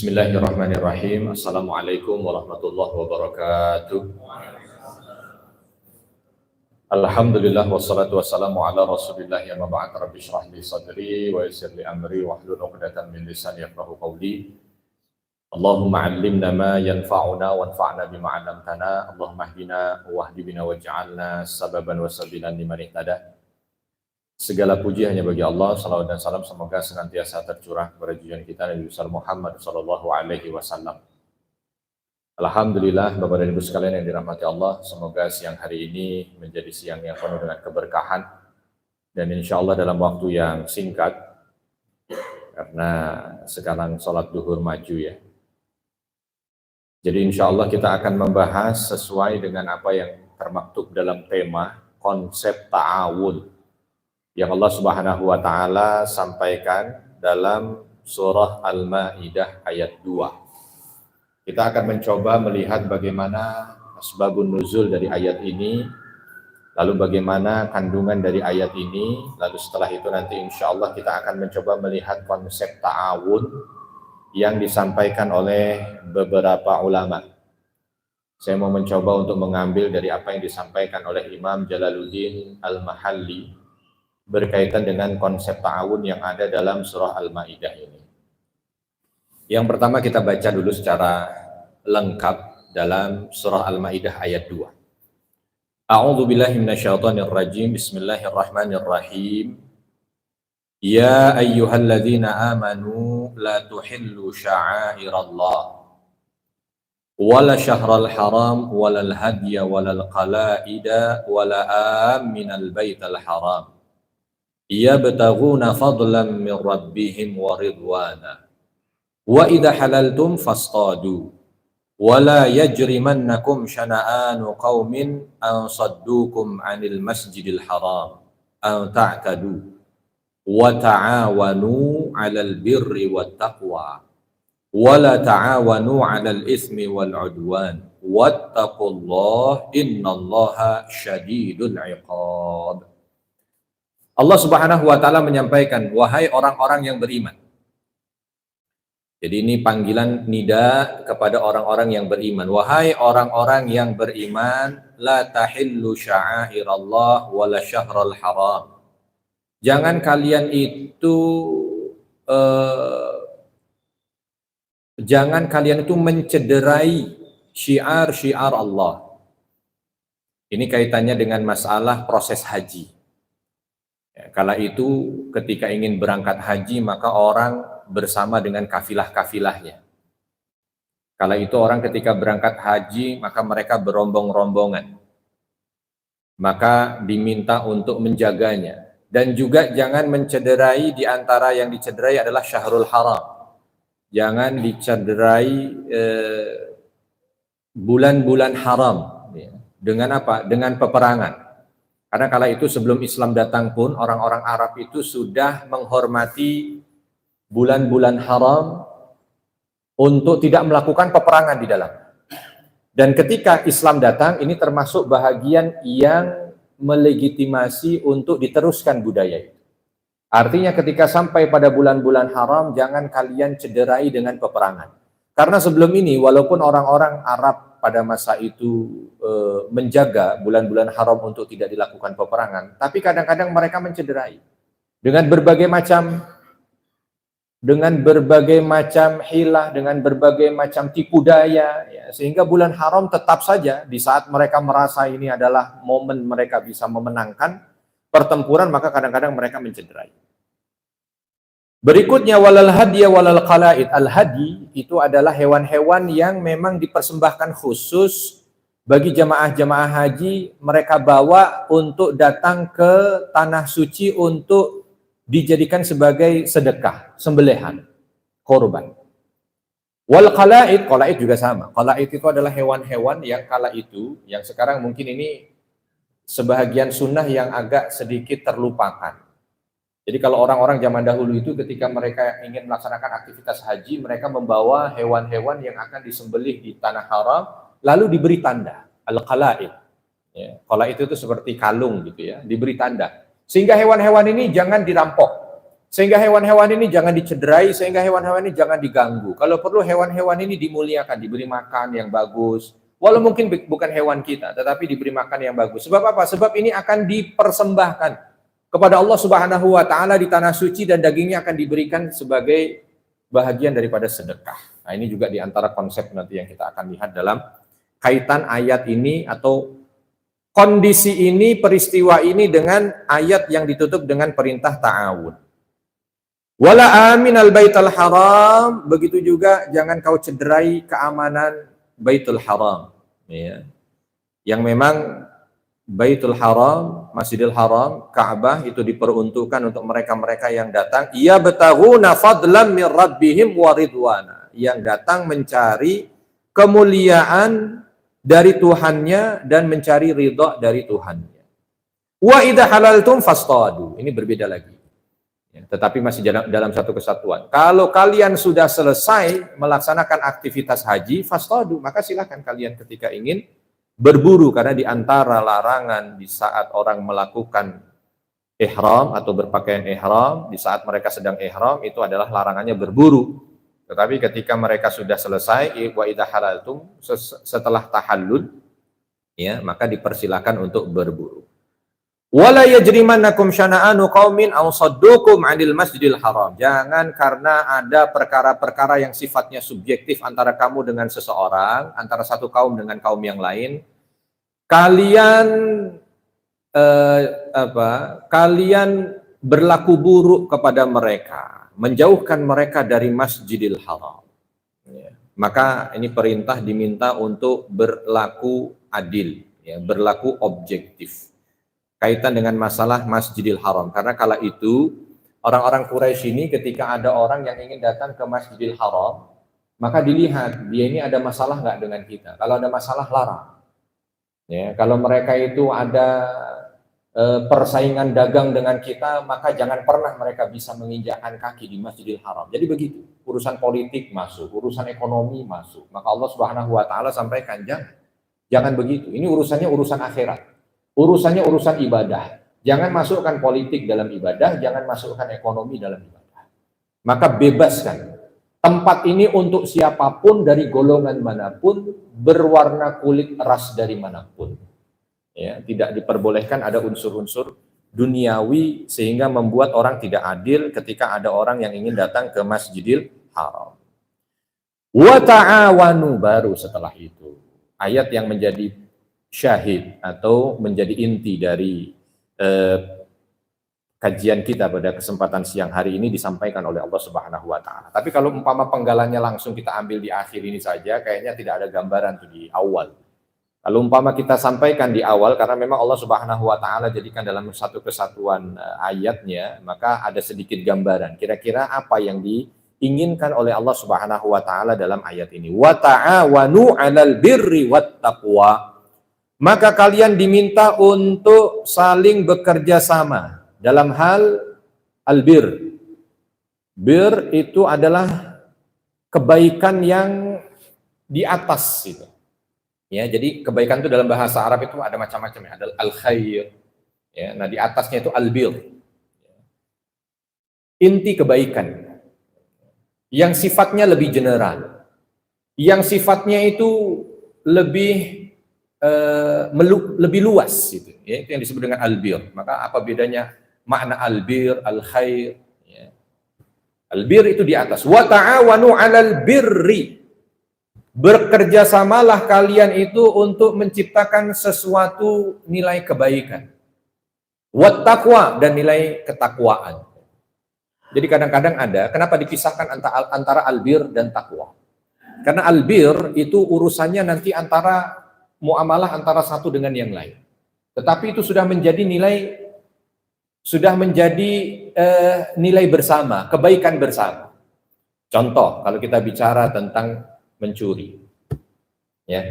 Bismillahirrahmanirrahim. Assalamualaikum warahmatullahi wabarakatuh. Alhamdulillah wassalatu wassalamu ala Rasulillah ya mab'at rabbi shrah li sadri wa yassir li amri wahlul 'uqdatam min lisani yafqahu qawli. Allahumma 'allimna ma yanfa'una wanfa'na bima 'allamtana. Allahumma hdina wahdi bina waj'alna sababan wa sabilan liman ihtada. Segala puji hanya bagi Allah, salawat dan salam semoga senantiasa tercurah kepada junjungan kita Nabi besar Muhammad sallallahu alaihi wasallam. Alhamdulillah Bapak dan Ibu sekalian yang dirahmati Allah, semoga siang hari ini menjadi siang yang penuh dengan keberkahan dan insya Allah dalam waktu yang singkat karena sekarang sholat duhur maju ya. Jadi insya Allah kita akan membahas sesuai dengan apa yang termaktub dalam tema konsep ta'awun yang Allah Subhanahu wa taala sampaikan dalam surah Al-Maidah ayat 2. Kita akan mencoba melihat bagaimana asbabun nuzul dari ayat ini, lalu bagaimana kandungan dari ayat ini, lalu setelah itu nanti insya Allah kita akan mencoba melihat konsep ta'awun yang disampaikan oleh beberapa ulama. Saya mau mencoba untuk mengambil dari apa yang disampaikan oleh Imam Jalaluddin Al-Mahalli berkaitan dengan konsep ta'awun yang ada dalam surah Al-Maidah ini. Yang pertama kita baca dulu secara lengkap dalam surah Al-Maidah ayat 2. A'udzu billahi minasyaitonir rajim. Bismillahirrahmanirrahim. Ya ayyuhalladzina amanu la tuhillu sya'airallah wala syahral haram walal hadya walal qalaida wala aminal baital haram yabtaghuna fadlan min rabbihim wa ridwana wa idha halaltum fastadu wa la yajrimannakum syana'anu qaumin an saddukum 'anil masjidil haram an ta'tadu wa ta'awanu 'alal birri wat taqwa wa la ta'awanu 'alal itsmi wal 'udwan wattaqullaha innallaha syadidul 'iqab. Allah Subhanahu wa taala menyampaikan, wahai orang-orang yang beriman. Jadi ini panggilan nida kepada orang-orang yang beriman. Wahai orang-orang yang beriman, la tahillu sya'airallah wa la syahral haram. Jangan kalian itu mencederai syiar-syiar Allah. Ini kaitannya dengan masalah proses haji. Kala itu ketika ingin berangkat haji maka orang bersama dengan kafilah-kafilahnya. Kala itu orang ketika berangkat haji maka mereka berombong-rombongan. Maka diminta untuk menjaganya. Dan juga jangan mencederai, di antara yang dicederai adalah syahrul haram. Jangan dicederai bulan-bulan haram. Dengan apa? Dengan peperangan. Karena kala itu sebelum Islam datang pun orang-orang Arab itu sudah menghormati bulan-bulan haram untuk tidak melakukan peperangan di dalam. Dan ketika Islam datang, ini termasuk bahagian yang melegitimasi untuk diteruskan budaya itu. Artinya ketika sampai pada bulan-bulan haram, jangan kalian cederai dengan peperangan. Karena sebelum ini, walaupun orang-orang Arab pada masa itu menjaga bulan-bulan haram untuk tidak dilakukan peperangan, tapi kadang-kadang mereka mencederai dengan berbagai macam hilah, dengan berbagai macam tipu daya, ya, sehingga bulan haram tetap saja di saat mereka merasa ini adalah momen mereka bisa memenangkan pertempuran, maka kadang-kadang mereka mencederai. Berikutnya walal hadiya walal qalaid. Al-hadi itu adalah hewan-hewan yang memang dipersembahkan khusus bagi jamaah-jamaah haji, mereka bawa untuk datang ke tanah suci untuk dijadikan sebagai sedekah, sembelihan, korban. Wal qalaid, qalaid juga sama. Qalaid itu adalah hewan-hewan yang kala itu, yang sekarang mungkin ini sebahagian sunnah yang agak sedikit terlupakan. Jadi kalau orang-orang zaman dahulu itu ketika mereka ingin melaksanakan aktivitas haji, mereka membawa hewan-hewan yang akan disembelih di tanah haram, lalu diberi tanda, al-qalaid. Ya, qalaid itu seperti kalung gitu ya, diberi tanda. Sehingga hewan-hewan ini jangan dirampok. Sehingga hewan-hewan ini jangan dicederai, sehingga hewan-hewan ini jangan diganggu. Kalau perlu hewan-hewan ini dimuliakan, diberi makan yang bagus. Walau mungkin bukan hewan kita, tetapi diberi makan yang bagus. Sebab apa? Sebab ini akan dipersembahkan kepada Allah Subhanahu wa taala di tanah suci, dan dagingnya akan diberikan sebagai bahagian daripada sedekah. Nah, ini juga di antara konsep nanti yang kita akan lihat dalam kaitan ayat ini atau kondisi ini, peristiwa ini dengan ayat yang ditutup dengan perintah ta'awun. Wala aminal baitul haram, begitu juga jangan kau cederai keamanan Baitul Haram, ya. Yang memang Baitul Haram, Masjidil Haram, Ka'bah itu diperuntukkan untuk mereka-mereka yang datang, ia bataghuna fadlan min rabbihim wa ridwana, yang datang mencari kemuliaan dari Tuhannya dan mencari ridha dari Tuhannya. Wa idza halaltum fastadu, ini berbeda lagi. Ya, tetapi masih dalam satu kesatuan. Kalau kalian sudah selesai melaksanakan aktivitas haji, fastadu, maka silakan kalian ketika ingin berburu, karena di antara larangan di saat orang melakukan ihram atau berpakaian ihram, di saat mereka sedang ihram itu adalah larangannya berburu. Tetapi ketika mereka sudah selesai, wa idza halaltum, setelah tahallul, ya, maka dipersilakan untuk berburu. Wala yajrimannakum syana'anu qaumin aw saddukum 'anil masjidil haram. Jangan karena ada perkara-perkara yang sifatnya subjektif antara kamu dengan seseorang, antara satu kaum dengan kaum yang lain, kalian kalian berlaku buruk kepada mereka, menjauhkan mereka dari Masjidil Haram. Ya. Maka ini perintah diminta untuk berlaku adil, ya, berlaku objektif kaitan dengan masalah Masjidil Haram. Karena kala itu orang-orang Quraisy ini ketika ada orang yang ingin datang ke Masjidil Haram, maka dilihat dia ini ada masalah nggak dengan kita. Kalau ada masalah, larang. Ya, kalau mereka itu ada persaingan dagang dengan kita, maka jangan pernah mereka bisa menginjakkan kaki di Masjidil Haram. Jadi begitu, urusan politik masuk, urusan ekonomi masuk. Maka Allah Subhanahu wa taala sampaikan, jangan begitu. Ini urusannya urusan akhirat. Urusannya urusan ibadah. Jangan masukkan politik dalam ibadah, jangan masukkan ekonomi dalam ibadah. Maka bebaskan tempat ini untuk siapapun dari golongan manapun, berwarna kulit ras dari manapun. Ya, tidak diperbolehkan ada unsur-unsur duniawi sehingga membuat orang tidak adil ketika ada orang yang ingin datang ke Masjidil Haram. Wa ta'awanu, baru setelah itu ayat yang menjadi syahid atau menjadi inti dari kajian kita pada kesempatan siang hari ini disampaikan oleh Allah Subhanahu wa taala. Tapi kalau umpama penggalannya langsung kita ambil di akhir ini saja, kayaknya tidak ada gambaran tuh di awal. Kalau umpama kita sampaikan di awal, karena memang Allah Subhanahu wa taala jadikan dalam satu kesatuan ayatnya, maka ada sedikit gambaran kira-kira apa yang diinginkan oleh Allah Subhanahu wa taala dalam ayat ini. Wa ta'awanu 'alal birri wat taqwa. Maka kalian diminta untuk saling bekerja sama dalam hal albir. Bir itu adalah kebaikan yang di atas itu. Ya, jadi kebaikan itu dalam bahasa Arab itu ada macam-macam ya, ada al-khair. Ya, nah di atasnya itu albir. Inti kebaikan yang sifatnya lebih general. Yang sifatnya itu lebih luas gitu, ya, itu yang disebut dengan albir. Maka apa bedanya makna albir, al-khair, ya. Albir itu di atas. Wa ta'awanu 'alal birri, bekerjasamalah kalian itu untuk menciptakan sesuatu nilai kebaikan. Wat taqwa, dan nilai ketakwaan. Jadi kadang-kadang ada, kenapa dipisahkan antara albir dan takwa? Karena albir itu urusannya nanti antara muamalah antara satu dengan yang lain. Tetapi itu sudah menjadi nilai bersama, kebaikan bersama. Contoh, kalau kita bicara tentang mencuri. Ya.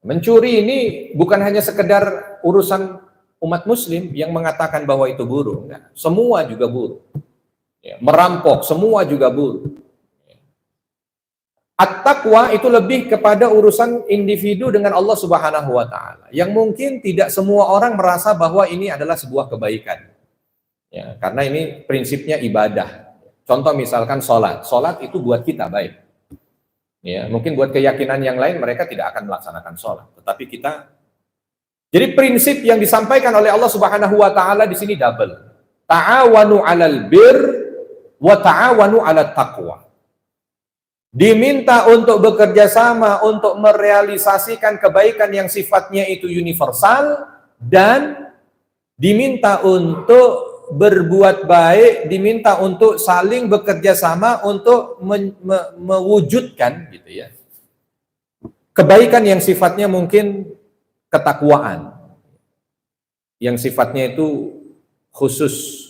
Mencuri ini bukan hanya sekedar urusan umat muslim yang mengatakan bahwa itu buruk. Enggak. Semua juga buruk. Ya. Merampok, semua juga buruk. At-taqwa itu lebih kepada urusan individu dengan Allah Subhanahu wa taala. Yang mungkin tidak semua orang merasa bahwa ini adalah sebuah kebaikan. Ya, karena ini prinsipnya ibadah. Contoh misalkan sholat itu buat kita baik. Ya, mungkin buat keyakinan yang lain mereka tidak akan melaksanakan sholat, tetapi kita. Jadi prinsip yang disampaikan oleh Allah Subhanahu Wa Taala di sini double. Ta'awanu 'alal bir wa ta'awanu 'alat taqwa. Diminta untuk bekerja sama untuk merealisasikan kebaikan yang sifatnya itu universal, dan diminta untuk berbuat baik, diminta untuk saling bekerja sama untuk mewujudkan gitu ya, kebaikan yang sifatnya mungkin ketakwaan, yang sifatnya itu khusus,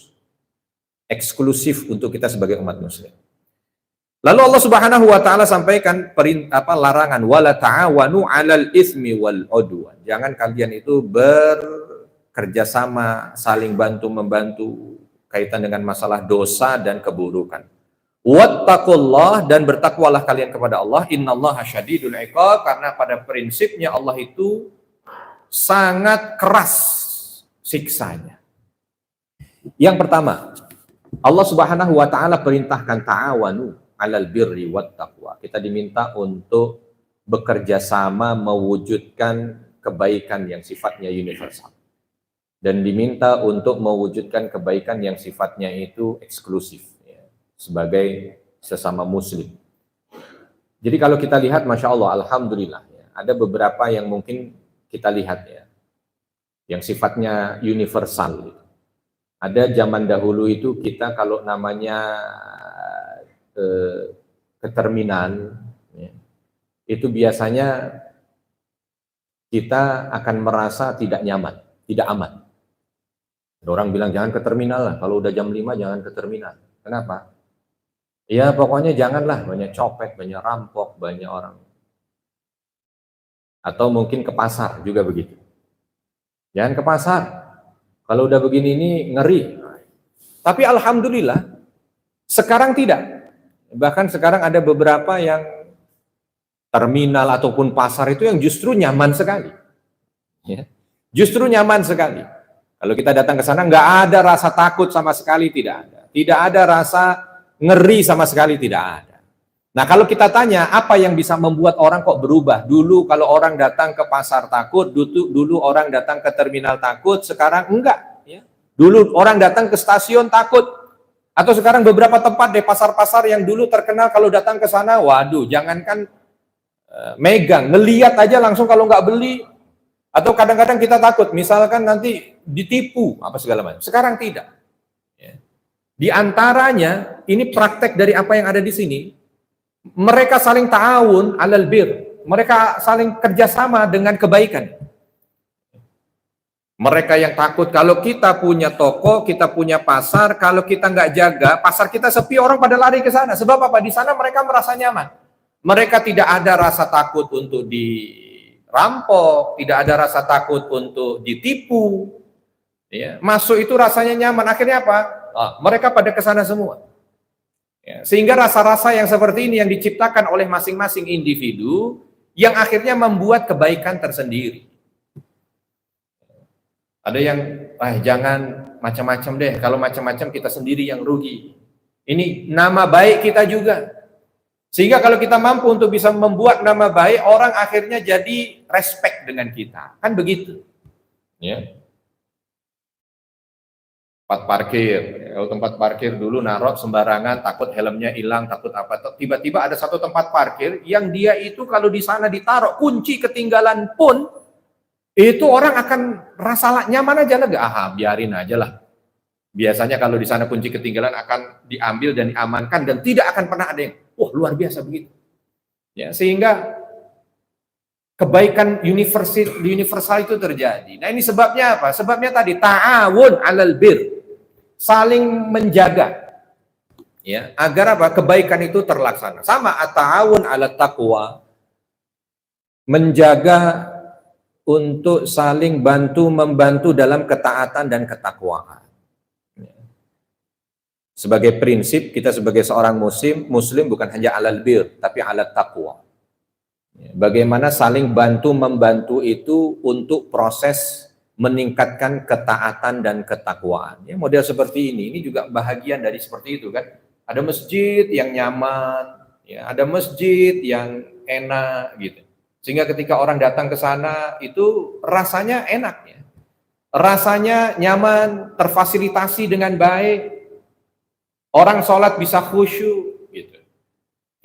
eksklusif untuk kita sebagai umat muslim. Lalu Allah Subhanahu wa taala sampaikan larangan, wala ta'awanu 'alal itsmi wal 'udwan. Jangan kalian itu kerjasama, saling bantu-membantu kaitan dengan masalah dosa dan keburukan. Wattaqullah, dan bertakwalah kalian kepada Allah. Innallaha syadidul iqab, karena pada prinsipnya Allah itu sangat keras siksanya. Yang pertama, Allah Subhanahu wa taala perintahkan ta'awanu 'alal birri wattaqwa. Kita diminta untuk bekerja sama mewujudkan kebaikan yang sifatnya universal, dan diminta untuk mewujudkan kebaikan yang sifatnya itu eksklusif ya, sebagai sesama muslim. Jadi kalau kita lihat, Masya Allah, Alhamdulillah ya, ada beberapa yang mungkin kita lihat ya, yang sifatnya universal gitu. Ada zaman dahulu itu kita kalau namanya ke terminal ya, itu biasanya kita akan merasa tidak nyaman, tidak aman. Orang bilang jangan ke terminal lah, kalau udah jam 5 jangan ke terminal. Kenapa? Ya pokoknya janganlah, banyak copet, banyak rampok, banyak orang. Atau mungkin ke pasar juga begitu. Jangan ke pasar, kalau udah begini ini ngeri. Tapi Alhamdulillah, sekarang tidak. Bahkan sekarang ada beberapa yang terminal ataupun pasar itu yang justru nyaman sekali. Ya. Justru nyaman sekali. Kalau kita datang ke sana, nggak ada rasa takut sama sekali, tidak ada. Tidak ada rasa ngeri sama sekali, tidak ada. Nah, kalau kita tanya, apa yang bisa membuat orang kok berubah? Dulu kalau orang datang ke pasar takut, dulu orang datang ke terminal takut, sekarang enggak. Ya. Dulu orang datang ke stasiun takut. Atau sekarang beberapa tempat di pasar-pasar yang dulu terkenal kalau datang ke sana, waduh, jangankan megang, ngeliat aja langsung kalau nggak beli. Atau kadang-kadang kita takut, misalkan nanti ditipu, apa segala macam. Sekarang tidak. Ya. Di antaranya, ini praktek dari apa yang ada di sini, mereka saling ta'awun 'alal bir. Mereka saling kerjasama dengan kebaikan. Mereka yang takut, kalau kita punya toko, kita punya pasar, kalau kita nggak jaga, pasar kita sepi, orang pada lari ke sana. Sebab apa? Di sana mereka merasa nyaman. Mereka tidak ada rasa takut untuk dirampok, tidak ada rasa takut untuk ditipu. Ya, masuk itu rasanya nyaman. Akhirnya apa? Mereka pada kesana semua. Ya, sehingga rasa-rasa yang seperti ini yang diciptakan oleh masing-masing individu, yang akhirnya membuat kebaikan tersendiri. Ada yang, jangan macam-macam deh. Kalau macam-macam kita sendiri yang rugi. Ini nama baik kita juga. Sehingga kalau kita mampu untuk bisa membuat nama baik, orang akhirnya jadi respect dengan kita. Kan begitu. Ya. Tempat parkir. Kalau tempat parkir dulu naruh sembarangan, takut helmnya hilang, takut apa. Tiba-tiba ada satu tempat parkir yang dia itu kalau di sana ditaruh kunci ketinggalan pun, itu orang akan rasa nyaman aja, lega, biarin aja lah. Biasanya kalau di sana kunci ketinggalan akan diambil dan diamankan dan tidak akan pernah ada yang, luar biasa begitu. Ya, sehingga kebaikan universal itu terjadi. Nah, ini sebabnya apa? Sebabnya tadi ta'awun 'alal bir, saling menjaga. Ya, agar apa? Kebaikan itu terlaksana. Sama at-ta'awun 'alat taqwa, menjaga untuk saling bantu-membantu dalam ketaatan dan ketakwaan. Sebagai prinsip, kita sebagai seorang muslim bukan hanya 'alal bir, tapi 'alat taqwa. Bagaimana saling bantu-membantu itu untuk proses meningkatkan ketaatan dan ketakwaan. Ya, model seperti ini juga bahagian dari seperti itu kan. Ada masjid yang nyaman, ya, ada masjid yang enak gitu. Sehingga ketika orang datang ke sana itu rasanya enak ya. Rasanya nyaman, terfasilitasi dengan baik. Orang sholat bisa khusyuk gitu.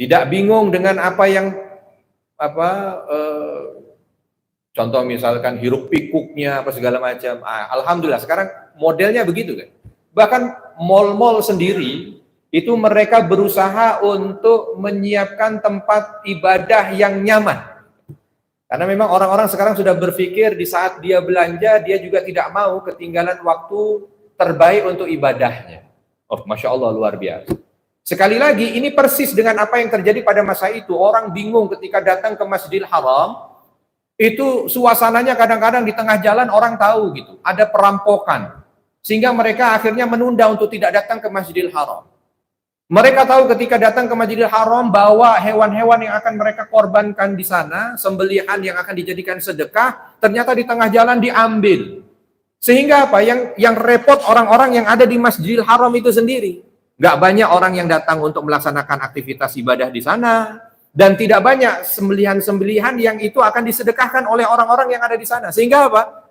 Tidak bingung dengan apa yang contoh misalkan hiruk pikuknya apa segala macam. Alhamdulillah sekarang modelnya begitu kan. Bahkan mal-mal sendiri itu mereka berusaha untuk menyiapkan tempat ibadah yang nyaman. Karena memang orang-orang sekarang sudah berpikir di saat dia belanja, dia juga tidak mau ketinggalan waktu terbaik untuk ibadahnya. Oh, Masya Allah, luar biasa. Sekali lagi, ini persis dengan apa yang terjadi pada masa itu. Orang bingung ketika datang ke Masjidil Haram, itu suasananya kadang-kadang di tengah jalan orang tahu gitu, ada perampokan. Sehingga mereka akhirnya menunda untuk tidak datang ke Masjidil Haram. Mereka tahu ketika datang ke Masjidil Haram bawa hewan-hewan yang akan mereka korbankan di sana, sembelihan yang akan dijadikan sedekah, ternyata di tengah jalan diambil. Sehingga apa? Yang repot orang-orang yang ada di Masjidil Haram itu sendiri. Nggak banyak orang yang datang untuk melaksanakan aktivitas ibadah di sana, dan tidak banyak sembelihan-sembelihan yang itu akan disedekahkan oleh orang-orang yang ada di sana. Sehingga apa?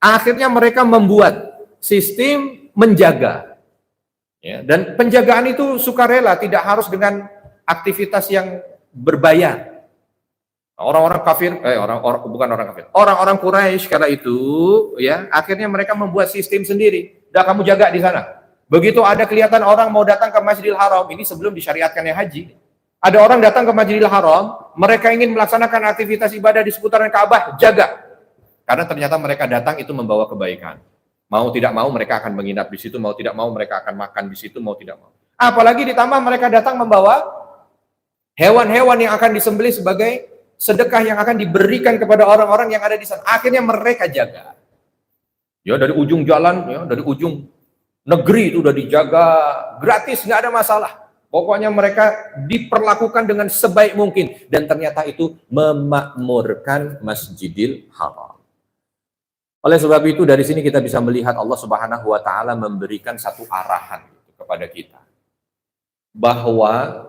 Akhirnya mereka membuat sistem menjaga. Ya, dan penjagaan itu sukarela, tidak harus dengan aktivitas yang berbayar. Orang-orang kafir, orang-orang Quraisy kala itu, ya, akhirnya mereka membuat sistem sendiri. Dah kamu jaga di sana. Begitu ada kelihatan orang mau datang ke Masjidil Haram, ini sebelum disyariatkannya haji. Ada orang datang ke Masjidil Haram, mereka ingin melaksanakan aktivitas ibadah di seputaran Ka'bah, jaga. Karena ternyata mereka datang itu membawa kebaikan. Mau tidak mau mereka akan menginap di situ, mau tidak mau mereka akan makan di situ, mau tidak mau. Apalagi ditambah mereka datang membawa hewan-hewan yang akan disembelih sebagai sedekah yang akan diberikan kepada orang-orang yang ada di sana. Akhirnya mereka jaga. Ya dari ujung jalan, ya dari ujung negeri itu udah dijaga gratis, nggak ada masalah. Pokoknya mereka diperlakukan dengan sebaik mungkin, dan ternyata itu memakmurkan Masjidil Haram. Oleh sebab itu dari sini kita bisa melihat Allah Subhanahu wa taala memberikan satu arahan kepada kita. Bahwa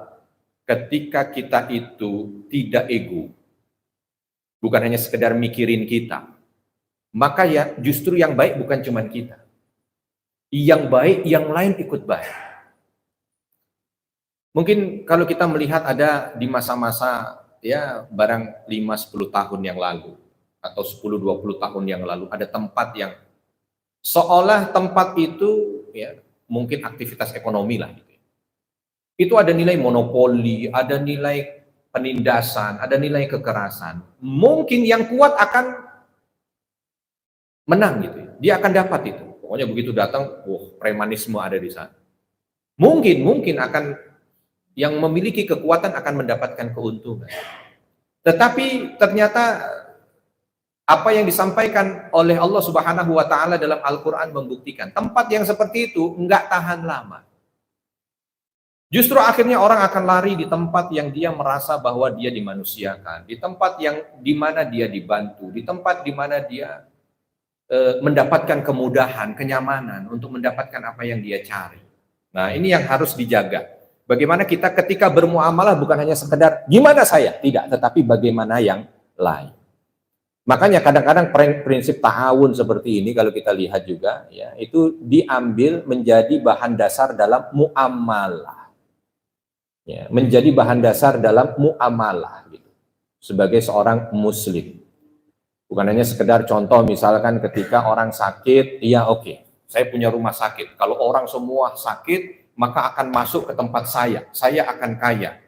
ketika kita itu tidak ego, bukan hanya sekedar mikirin kita, maka ya justru yang baik bukan cuma kita. Yang baik, yang lain ikut baik. Mungkin kalau kita melihat ada di masa-masa ya barang 5-10 tahun yang lalu, atau 10-20 tahun yang lalu, ada tempat yang seolah tempat itu ya mungkin aktivitas ekonomi lah gitu. Itu ada nilai monopoli, ada nilai penindasan, ada nilai kekerasan. Mungkin yang kuat akan menang gitu. Dia akan dapat itu. Pokoknya begitu datang, premanisme ada di sana. Mungkin akan yang memiliki kekuatan akan mendapatkan keuntungan. Tetapi ternyata apa yang disampaikan oleh Allah Subhanahu wa taala dalam Al-Qur'an membuktikan tempat yang seperti itu enggak tahan lama. Justru akhirnya orang akan lari di tempat yang dia merasa bahwa dia dimanusiakan, di tempat yang di mana dia dibantu, di tempat di mana dia mendapatkan kemudahan, kenyamanan untuk mendapatkan apa yang dia cari. Nah, ini yang harus dijaga. Bagaimana kita ketika bermuamalah bukan hanya sekedar gimana saya, tidak, tetapi bagaimana yang lain. Makanya kadang-kadang prinsip ta'awun seperti ini kalau kita lihat juga ya, itu diambil menjadi bahan dasar dalam muamalah. Ya, menjadi bahan dasar dalam muamalah gitu. Sebagai seorang muslim. Bukan hanya sekedar contoh misalkan ketika orang sakit, iya oke, saya punya rumah sakit. Kalau orang semua sakit, maka akan masuk ke tempat saya akan kaya.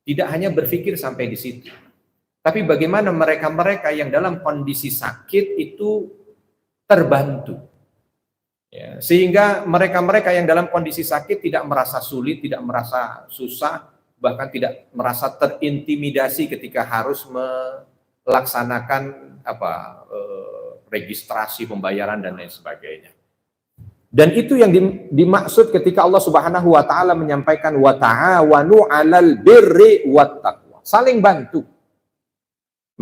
Tidak hanya berpikir sampai di situ. Tapi bagaimana mereka-mereka yang dalam kondisi sakit itu terbantu. Ya, sehingga mereka-mereka yang dalam kondisi sakit tidak merasa sulit, tidak merasa susah, bahkan tidak merasa terintimidasi ketika harus melaksanakan registrasi pembayaran dan lain sebagainya. Dan itu yang dimaksud ketika Allah Subhanahu wa taala menyampaikan wa ta'awanu 'alal birri wat taqwa. Saling bantu.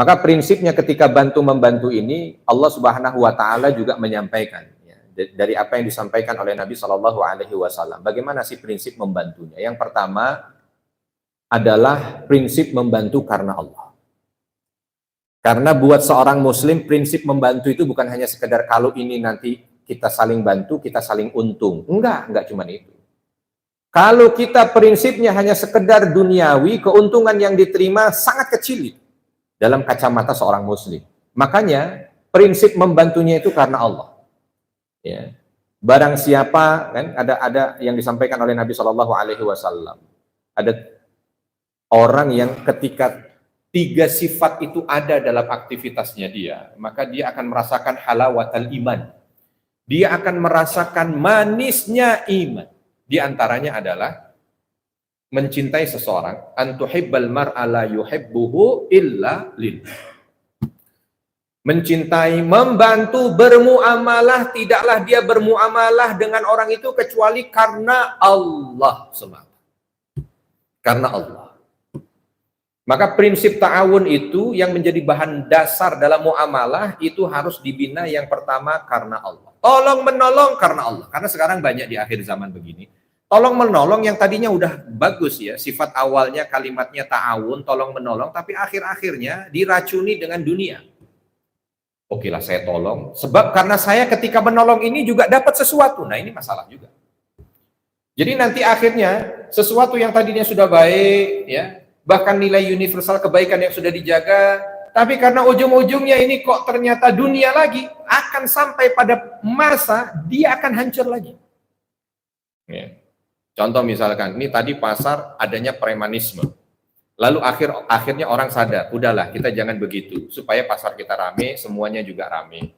Maka prinsipnya ketika bantu-membantu ini, Allah Subhanahu wa Ta'ala juga menyampaikan ya, dari apa yang disampaikan oleh Nabi Shallallahu Alaihi Wasallam. Bagaimana sih prinsip membantunya? Yang pertama adalah prinsip membantu karena Allah. Karena buat seorang muslim, prinsip membantu itu bukan hanya sekedar kalau ini nanti kita saling bantu, kita saling untung. Enggak cuma itu. Kalau kita prinsipnya hanya sekedar duniawi, keuntungan yang diterima sangat kecil itu dalam kacamata seorang muslim. Makanya prinsip membantunya itu karena Allah. Ya. Barang siapa, kan ada yang disampaikan oleh Nabi Shallallahu Alaihi Wasallam. Ada orang yang ketika 3 sifat itu ada dalam aktivitasnya dia, maka dia akan merasakan halawatul iman. Dia akan merasakan manisnya iman. Di antaranya adalah mencintai seseorang, antuhibbal mar'a la yuhibbuhu illa lillah. Mencintai, membantu, bermuamalah, tidaklah dia bermuamalah dengan orang itu kecuali karena Allah semata. Karena Allah. Maka prinsip ta'awun itu yang menjadi bahan dasar dalam muamalah itu harus dibina yang pertama karena Allah. Tolong menolong karena Allah. Karena sekarang banyak di akhir zaman begini. Tolong menolong yang tadinya udah bagus ya. Sifat awalnya kalimatnya ta'awun, tolong menolong. Tapi akhir-akhirnya diracuni dengan dunia. Oke lah saya tolong. Sebab karena saya ketika menolong ini juga dapat sesuatu. Nah ini masalah juga. Jadi nanti akhirnya sesuatu yang tadinya sudah baik ya. Bahkan nilai universal kebaikan yang sudah dijaga, tapi karena ujung-ujungnya ini kok ternyata dunia lagi, akan sampai pada masa dia akan hancur lagi. Ya. Contoh misalkan, ini tadi pasar adanya premanisme, lalu akhirnya orang sadar, udahlah kita jangan begitu, supaya pasar kita rame, semuanya juga rame.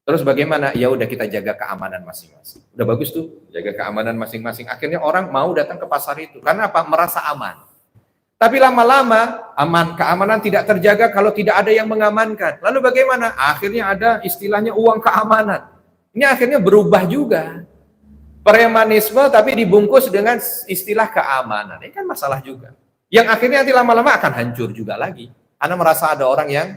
Terus bagaimana? Ya udah kita jaga keamanan masing-masing. Udah bagus tuh, jaga keamanan masing-masing. Akhirnya orang mau datang ke pasar itu, karena apa? Merasa aman. Tapi lama-lama keamanan tidak terjaga kalau tidak ada yang mengamankan. Lalu bagaimana? Akhirnya ada istilahnya uang keamanan. Ini akhirnya berubah juga. Premanisme tapi dibungkus dengan istilah keamanan. Ini kan masalah juga. Yang akhirnya nanti lama-lama akan hancur juga lagi. Anda merasa ada orang yang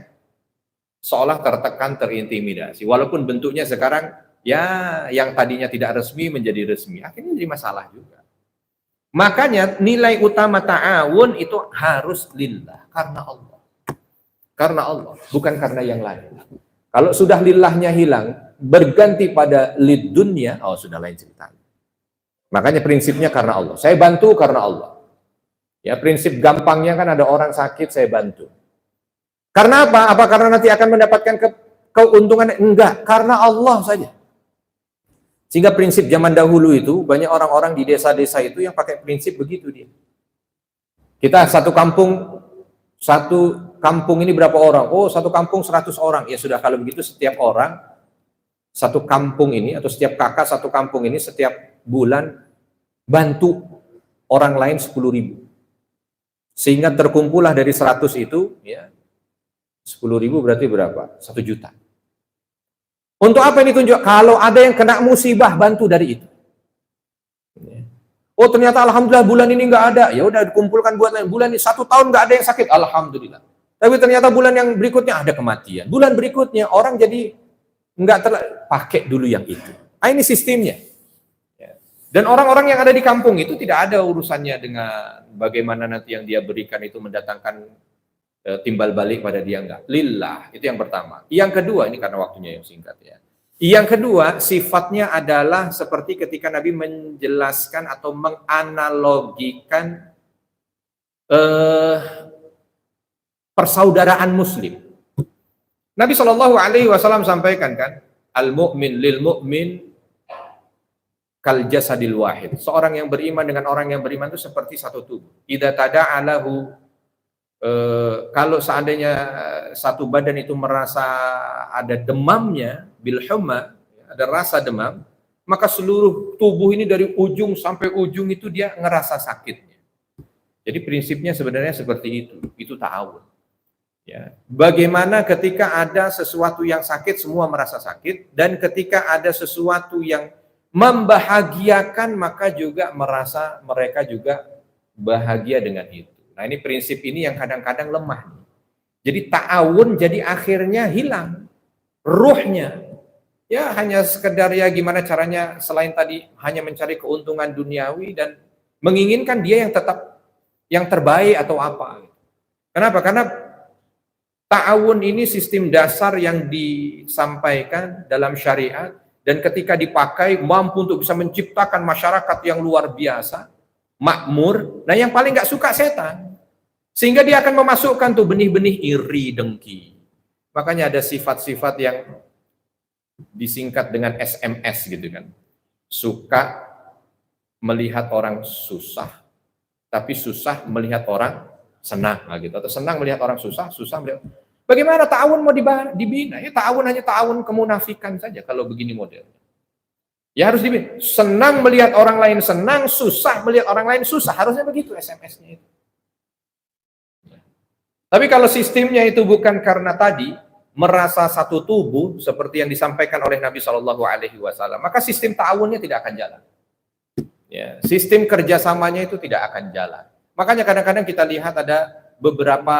seolah tertekan, terintimidasi. Walaupun bentuknya sekarang ya yang tadinya tidak resmi menjadi resmi. Akhirnya jadi masalah juga. Makanya nilai utama ta'awun itu harus lillah, karena Allah. Karena Allah, bukan karena yang lain. Kalau sudah lillahnya hilang, berganti pada lid dunya, oh sudah lain cerita. Makanya prinsipnya karena Allah. Saya bantu karena Allah. Ya, prinsip gampangnya kan ada orang sakit saya bantu. Karena apa? Apa karena nanti akan mendapatkan keuntungan? Enggak, karena Allah saja. Sehingga prinsip zaman dahulu itu, banyak orang-orang di desa-desa itu yang pakai prinsip begitu dia. Kita satu kampung ini berapa orang? Oh, satu kampung 100 orang. Ya sudah, kalau begitu setiap orang, satu kampung ini, atau setiap kakak satu kampung ini, setiap bulan, bantu orang lain 10.000. Sehingga terkumpullah dari 100 itu, ya 10.000 berarti berapa? 1 juta. Untuk apa ini tunjuk? Kalau ada yang kena musibah, bantu dari itu. Oh ternyata alhamdulillah bulan ini nggak ada. Ya udah dikumpulkan buat bulan ini 1 tahun nggak ada yang sakit. Alhamdulillah. Tapi ternyata bulan yang berikutnya ada kematian. Bulan berikutnya orang jadi nggak pakai dulu yang itu. Ah, ini sistemnya. Dan orang-orang yang ada di kampung itu tidak ada urusannya dengan bagaimana nanti yang dia berikan itu mendatangkan timbal balik pada dia, enggak. Lillah, itu yang pertama. Yang kedua, ini karena waktunya yang singkat ya. Yang kedua, sifatnya adalah seperti ketika Nabi menjelaskan atau menganalogikan persaudaraan muslim. Nabi Shallallahu Alaihi Wasallam sampaikan kan, al-mu'min lil mu'min kal jasadil wahid. Seorang yang beriman dengan orang yang beriman itu seperti satu tubuh. Idza tada'alahu kalau seandainya satu badan itu merasa ada demamnya, bil humma, ada rasa demam, maka seluruh tubuh ini dari ujung sampai ujung itu dia ngerasa sakitnya. Jadi prinsipnya sebenarnya seperti itu ta'awun. Ya. Bagaimana ketika ada sesuatu yang sakit, semua merasa sakit, dan ketika ada sesuatu yang membahagiakan, maka juga merasa mereka juga bahagia dengan itu. Nah ini prinsip ini yang kadang-kadang lemah. Jadi ta'awun jadi akhirnya hilang ruhnya. Ya hanya sekedar ya gimana caranya selain tadi hanya mencari keuntungan duniawi dan menginginkan dia yang tetap yang terbaik atau apa. Kenapa? Karena ta'awun ini sistem dasar yang disampaikan dalam syariat dan ketika dipakai mampu untuk bisa menciptakan masyarakat yang luar biasa, makmur. Nah yang paling nggak suka setan. Sehingga dia akan memasukkan tuh benih-benih iri, dengki. Makanya ada sifat-sifat yang disingkat dengan SMS gitu kan. Suka melihat orang susah, tapi susah melihat orang senang gitu. Atau senang melihat orang susah, susah melihat. Bagaimana ta'awun mau dibina? Ya ta'awun hanya ta'awun kemunafikan saja kalau begini modelnya. Ya harus dibina. Senang melihat orang lain senang, susah melihat orang lain susah. Harusnya begitu SMS-nya itu. Tapi kalau sistemnya itu bukan karena tadi merasa satu tubuh seperti yang disampaikan oleh Nabi Shallallahu Alaihi Wasallam, maka sistem ta'awunnya tidak akan jalan. Ya, sistem kerjasamanya itu tidak akan jalan. Makanya kadang-kadang kita lihat ada beberapa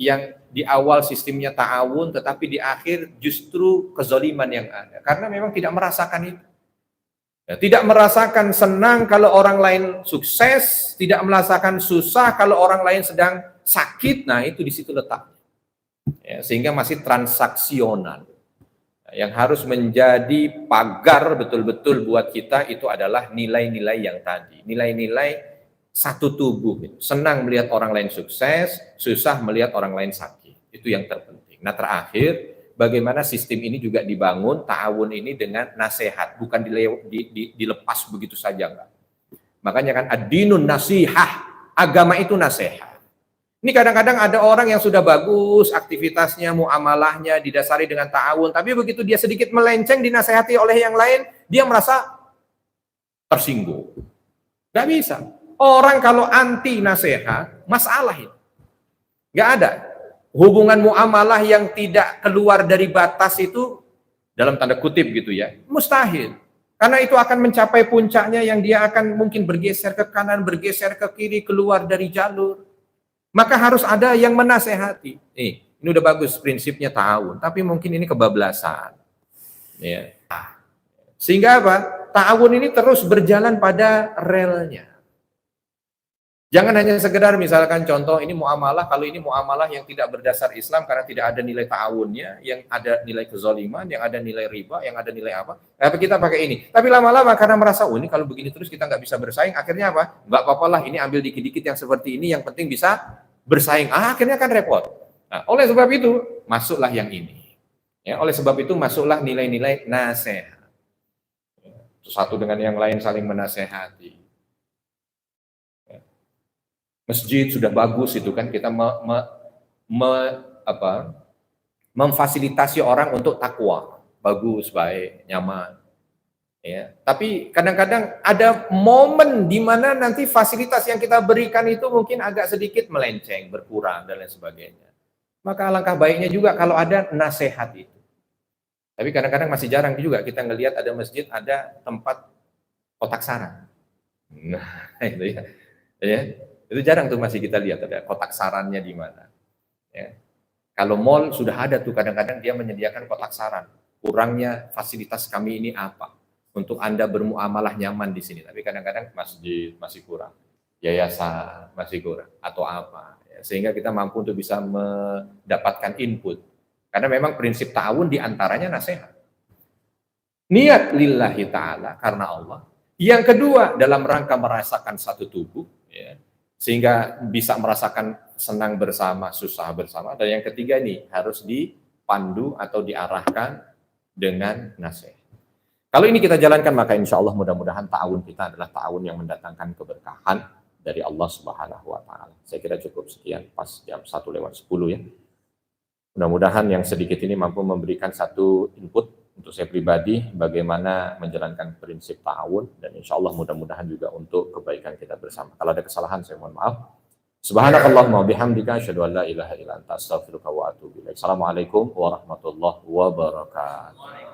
yang di awal sistemnya ta'awun, tetapi di akhir justru kezaliman yang ada. Karena memang tidak merasakan itu. Ya, tidak merasakan senang kalau orang lain sukses, tidak merasakan susah kalau orang lain sedang sakit. Nah itu di situ letak. Ya, sehingga masih transaksional. Yang harus menjadi pagar betul-betul buat kita itu adalah nilai-nilai yang tadi. Nilai-nilai satu tubuh. Senang melihat orang lain sukses, susah melihat orang lain sakit. Itu yang terpenting. Nah terakhir, bagaimana sistem ini juga dibangun, ta'awun ini dengan nasihat. Bukan dilepas begitu saja. Enggak. Makanya kan ad-dinun nasihah. Agama itu nasihat. Ini kadang-kadang ada orang yang sudah bagus aktivitasnya, muamalahnya didasari dengan ta'awun, tapi begitu dia sedikit melenceng dinasehati oleh yang lain, dia merasa tersinggung. Gak bisa. Orang kalau anti nasihat, masalah itu. Gak ada. Hubungan muamalah yang tidak keluar dari batas itu, dalam tanda kutip gitu ya, mustahil. Karena itu akan mencapai puncaknya yang dia akan mungkin bergeser ke kanan, bergeser ke kiri, keluar dari jalur. Maka harus ada yang menasehati. Ini udah bagus prinsipnya ta'awun, tapi mungkin ini kebablasan. Ya. Sehingga apa? Ta'awun ini terus berjalan pada relnya. Jangan hanya sekedar misalkan contoh ini muamalah, kalau ini muamalah yang tidak berdasar Islam karena tidak ada nilai ta'awunnya, yang ada nilai kezaliman, yang ada nilai riba, yang ada nilai apa. Tapi kita pakai ini. Tapi lama-lama karena merasa, oh ini kalau begini terus kita nggak bisa bersaing, akhirnya apa? Nggak apa-apa lah, ini ambil dikit-dikit yang seperti ini, yang penting bisa bersaing. Akhirnya kan repot. Nah, oleh sebab itu, masuklah yang ini. Ya, oleh sebab itu, masuklah nilai-nilai nasihat. Satu dengan yang lain saling menasehati. Masjid sudah bagus itu kan, kita memfasilitasi orang untuk takwa. Bagus, baik, nyaman. Ya, tapi kadang-kadang ada momen di mana nanti fasilitas yang kita berikan itu mungkin agak sedikit melenceng, berkurang dan lain sebagainya. Maka alangkah baiknya juga kalau ada nasihat itu. Tapi kadang-kadang masih jarang juga kita ngelihat ada masjid, ada tempat kotak saran. Nah, itu ya. Ya, itu jarang tuh masih kita lihat ada kotak sarannya di mana. Ya. Kalau mall sudah ada tuh kadang-kadang dia menyediakan kotak saran. Kurangnya fasilitas kami ini apa? Untuk Anda bermuamalah nyaman di sini, tapi kadang-kadang masjid masih kurang, yayasan masih kurang, atau apa, ya, sehingga kita mampu untuk bisa mendapatkan input, karena memang prinsip ta'awun diantaranya nasihat, niat lillahi ta'ala, karena Allah, yang kedua dalam rangka merasakan satu tubuh, ya, sehingga bisa merasakan senang bersama, susah bersama, dan yang ketiga ini harus dipandu atau diarahkan dengan nasihat. Kalau ini kita jalankan, maka insya Allah mudah-mudahan ta'awun kita adalah ta'awun yang mendatangkan keberkahan dari Allah Subhanahu wa Ta'ala. Saya kira cukup sekian, pas jam 1:10 ya. Mudah-mudahan yang sedikit ini mampu memberikan satu input untuk saya pribadi bagaimana menjalankan prinsip ta'awun, dan insya Allah mudah-mudahan juga untuk kebaikan kita bersama. Kalau ada kesalahan saya mohon maaf. Subhanakallahumma bihamdika asyhadu an la ilaha illa anta astaghfiruka wa atubu ilaik. Assalamualaikum warahmatullahi wabarakatuh.